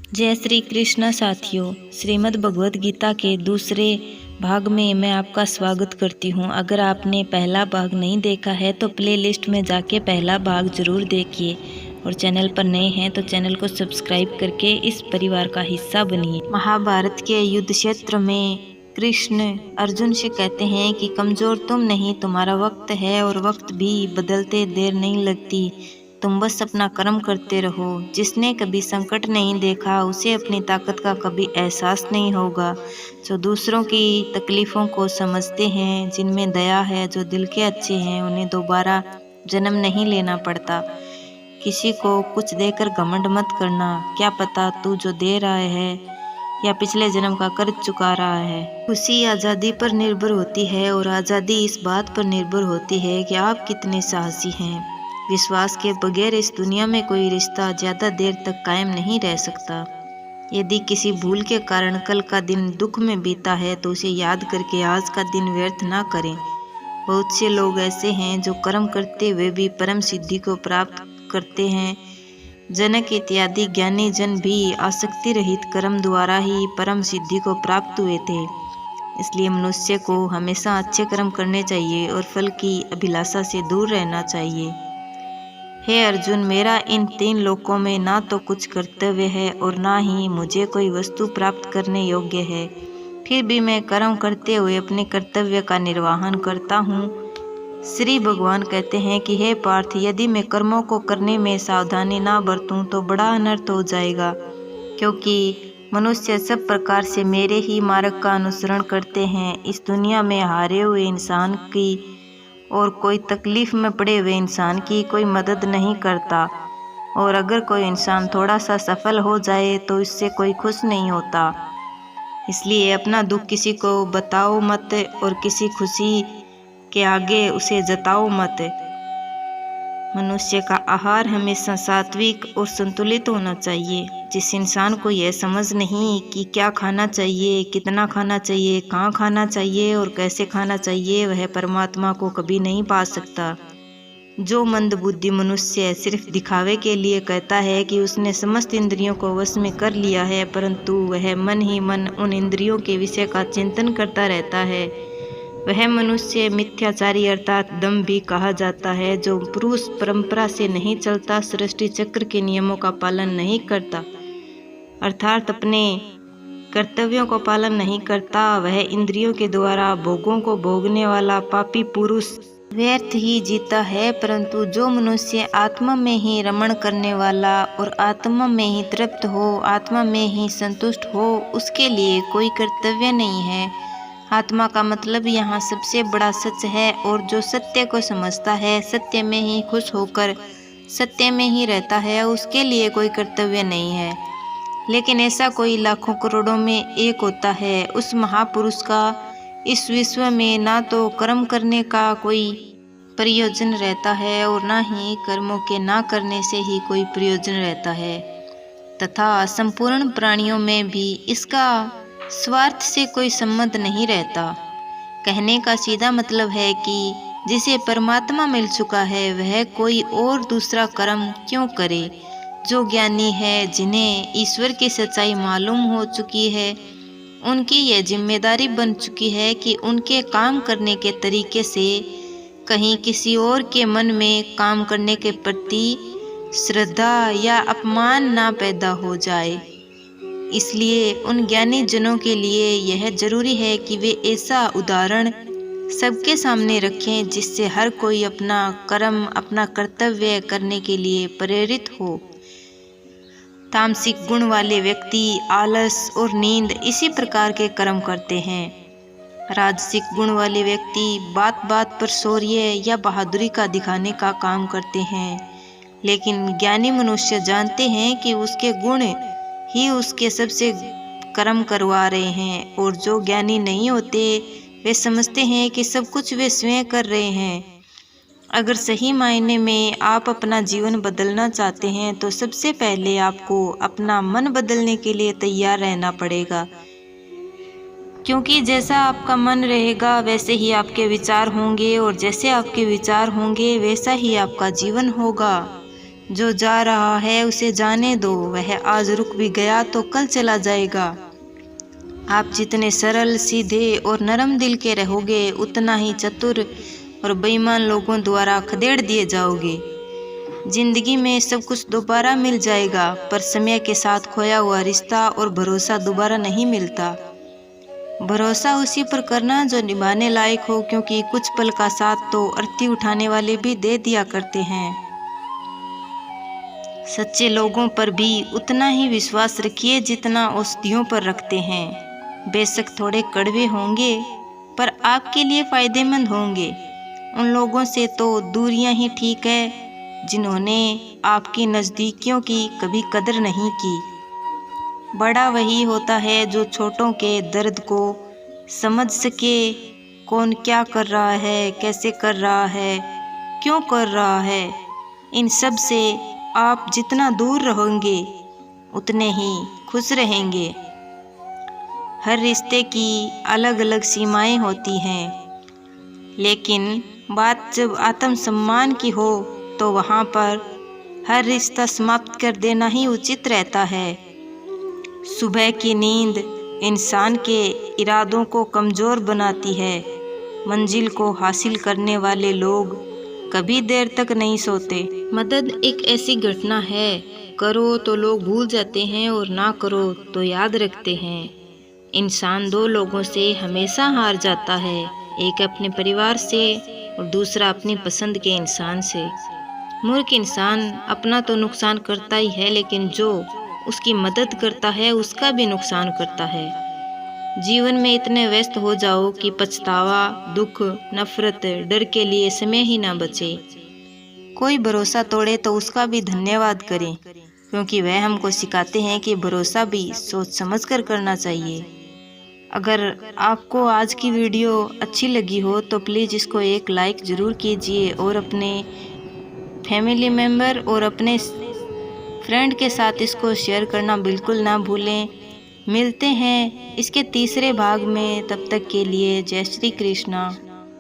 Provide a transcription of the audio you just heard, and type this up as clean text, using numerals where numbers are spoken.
जय श्री कृष्ण साथियों। श्रीमद् भगवद गीता के दूसरे भाग में मैं आपका स्वागत करती हूं। अगर आपने पहला भाग नहीं देखा है तो प्लेलिस्ट में जाके पहला भाग जरूर देखिए और चैनल पर नए हैं तो चैनल को सब्सक्राइब करके इस परिवार का हिस्सा बनिए। महाभारत के युद्ध क्षेत्र में कृष्ण अर्जुन से कहते हैं कि कमजोर तुम नहीं, तुम्हारा वक्त है और वक्त भी बदलते देर नहीं लगती। तुम बस अपना कर्म करते रहो। जिसने कभी संकट नहीं देखा उसे अपनी ताकत का कभी एहसास नहीं होगा। जो दूसरों की तकलीफ़ों को समझते हैं, जिनमें दया है, जो दिल के अच्छे हैं, उन्हें दोबारा जन्म नहीं लेना पड़ता। किसी को कुछ देकर घमंड मत करना। क्या पता तू जो दे रहा है या पिछले जन्म का कर्ज चुका रहा है। खुशी आज़ादी पर निर्भर होती है और आज़ादी इस बात पर निर्भर होती है कि आप कितने साहसी हैं। विश्वास के बगैर इस दुनिया में कोई रिश्ता ज़्यादा देर तक कायम नहीं रह सकता। यदि किसी भूल के कारण कल का दिन दुख में बीता है तो उसे याद करके आज का दिन व्यर्थ ना करें। बहुत से लोग ऐसे हैं जो कर्म करते हुए भी परम सिद्धि को प्राप्त करते हैं। जनक इत्यादि ज्ञानी जन भी आसक्ति रहित कर्म द्वारा ही परम सिद्धि को प्राप्त हुए थे। इसलिए मनुष्य को हमेशा अच्छे कर्म करने चाहिए और फल की अभिलाषा से दूर रहना चाहिए। हे अर्जुन, मेरा इन तीन लोकों में ना तो कुछ कर्तव्य है और ना ही मुझे कोई वस्तु प्राप्त करने योग्य है। फिर भी मैं कर्म करते हुए अपने कर्तव्य का निर्वहन करता हूँ। श्री भगवान कहते हैं कि हे पार्थ, यदि मैं कर्मों को करने में सावधानी ना बरतूं तो बड़ा अनर्थ हो जाएगा, क्योंकि मनुष्य सब प्रकार से मेरे ही मार्ग का अनुसरण करते हैं। इस दुनिया में हारे हुए इंसान की और कोई तकलीफ़ में पड़े हुए इंसान की कोई मदद नहीं करता, और अगर कोई इंसान थोड़ा सा सफल हो जाए तो इससे कोई खुश नहीं होता। इसलिए अपना दुख किसी को बताओ मत और किसी खुशी के आगे उसे जताओ मत। मनुष्य का आहार हमेशा सात्विक और संतुलित होना चाहिए। जिस इंसान को यह समझ नहीं कि क्या खाना चाहिए, कितना खाना चाहिए, कहाँ खाना चाहिए और कैसे खाना चाहिए, वह परमात्मा को कभी नहीं पा सकता। जो मंदबुद्धि मनुष्य सिर्फ दिखावे के लिए कहता है कि उसने समस्त इंद्रियों को वश में कर लिया है, परंतु वह मन ही मन उन इंद्रियों के विषय का चिंतन करता रहता है, वह मनुष्य मिथ्याचारी अर्थात दम्भ भी कहा जाता है। जो पुरुष परंपरा से नहीं चलता, सृष्टि चक्र के नियमों का पालन नहीं करता, अर्थात अपने कर्तव्यों को पालन नहीं करता, वह इंद्रियों के द्वारा भोगों को भोगने वाला पापी पुरुष व्यर्थ ही जीता है। परंतु जो मनुष्य आत्मा में ही रमण करने वाला और आत्मा में ही तृप्त हो, आत्मा में ही संतुष्ट हो, उसके लिए कोई कर्तव्य नहीं है। आत्मा का मतलब यहाँ सबसे बड़ा सच है, और जो सत्य को समझता है, सत्य में ही खुश होकर सत्य में ही रहता है, उसके लिए कोई कर्तव्य नहीं है। लेकिन ऐसा कोई लाखों करोड़ों में एक होता है। उस महापुरुष का इस विश्व में ना तो कर्म करने का कोई प्रयोजन रहता है और ना ही कर्मों के ना करने से ही कोई प्रयोजन रहता है, तथा संपूर्ण प्राणियों में भी इसका स्वार्थ से कोई संबंध नहीं रहता। कहने का सीधा मतलब है कि जिसे परमात्मा मिल चुका है वह कोई और दूसरा कर्म क्यों करे। जो ज्ञानी है, जिन्हें ईश्वर की सच्चाई मालूम हो चुकी है, उनकी यह जिम्मेदारी बन चुकी है कि उनके काम करने के तरीके से कहीं किसी और के मन में काम करने के प्रति श्रद्धा या अपमान ना पैदा हो जाए। इसलिए उन ज्ञानी जनों के लिए यह जरूरी है कि वे ऐसा उदाहरण सबके सामने रखें जिससे हर कोई अपना कर्म, अपना कर्तव्य करने के लिए प्रेरित हो। तामसिक गुण वाले व्यक्ति आलस और नींद इसी प्रकार के कर्म करते हैं। राजसिक गुण वाले व्यक्ति बात बात पर शौर्य या बहादुरी का दिखाने का काम करते हैं। लेकिन ज्ञानी मनुष्य जानते हैं कि उसके गुण ही उसके सबसे कर्म करवा रहे हैं, और जो ज्ञानी नहीं होते वे समझते हैं कि सब कुछ वे स्वयं कर रहे हैं। अगर सही मायने में आप अपना जीवन बदलना चाहते हैं तो सबसे पहले आपको अपना मन बदलने के लिए तैयार रहना पड़ेगा, क्योंकि जैसा आपका मन रहेगा वैसे ही आपके विचार होंगे, और जैसे आपके विचार होंगे वैसा ही आपका जीवन होगा। जो जा रहा है उसे जाने दो, वह आज रुक भी गया तो कल चला जाएगा। आप जितने सरल, सीधे और नरम दिल के रहोगे, उतना ही चतुर और बेईमान लोगों द्वारा खदेड़ दिए जाओगे। जिंदगी में सब कुछ दोबारा मिल जाएगा, पर समय के साथ खोया हुआ रिश्ता और भरोसा दोबारा नहीं मिलता। भरोसा उसी पर करना जो निभाने लायक हो, क्योंकि कुछ पल का साथ तो अर्थी उठाने वाले भी दे दिया करते हैं। सच्चे लोगों पर भी उतना ही विश्वास रखिए जितना औषधियों पर रखते हैं। बेशक थोड़े कड़वे होंगे, पर आपके लिए फायदेमंद होंगे। उन लोगों से तो दूरियां ही ठीक है जिन्होंने आपकी नज़दीकियों की कभी कदर नहीं की। बड़ा वही होता है जो छोटों के दर्द को समझ सके। कौन क्या कर रहा है, कैसे कर रहा है, क्यों कर रहा है, इन सब से आप जितना दूर रहोगे उतने ही खुश रहेंगे। हर रिश्ते की अलग अलग सीमाएं होती हैं, लेकिन बात जब आत्मसम्मान की हो तो वहाँ पर हर रिश्ता समाप्त कर देना ही उचित रहता है। सुबह की नींद इंसान के इरादों को कमज़ोर बनाती है। मंजिल को हासिल करने वाले लोग कभी देर तक नहीं सोते। मदद एक ऐसी घटना है, करो तो लोग भूल जाते हैं और ना करो तो याद रखते हैं। इंसान दो लोगों से हमेशा हार जाता है, एक अपने परिवार से और दूसरा अपनी पसंद के इंसान से। मूर्ख इंसान अपना तो नुकसान करता ही है, लेकिन जो उसकी मदद करता है उसका भी नुकसान करता है। जीवन में इतने व्यस्त हो जाओ कि पछतावा, दुख, नफरत, डर के लिए समय ही ना बचे। कोई भरोसा तोड़े तो उसका भी धन्यवाद करें, क्योंकि वह हमको सिखाते हैं कि भरोसा भी सोच समझ कर करना चाहिए। अगर आपको आज की वीडियो अच्छी लगी हो तो प्लीज़ इसको एक लाइक ज़रूर कीजिए और अपने फैमिली मेम्बर और अपने फ्रेंड के साथ इसको शेयर करना बिल्कुल ना भूलें। मिलते हैं इसके तीसरे भाग में, तब तक के लिए जय श्री कृष्णा।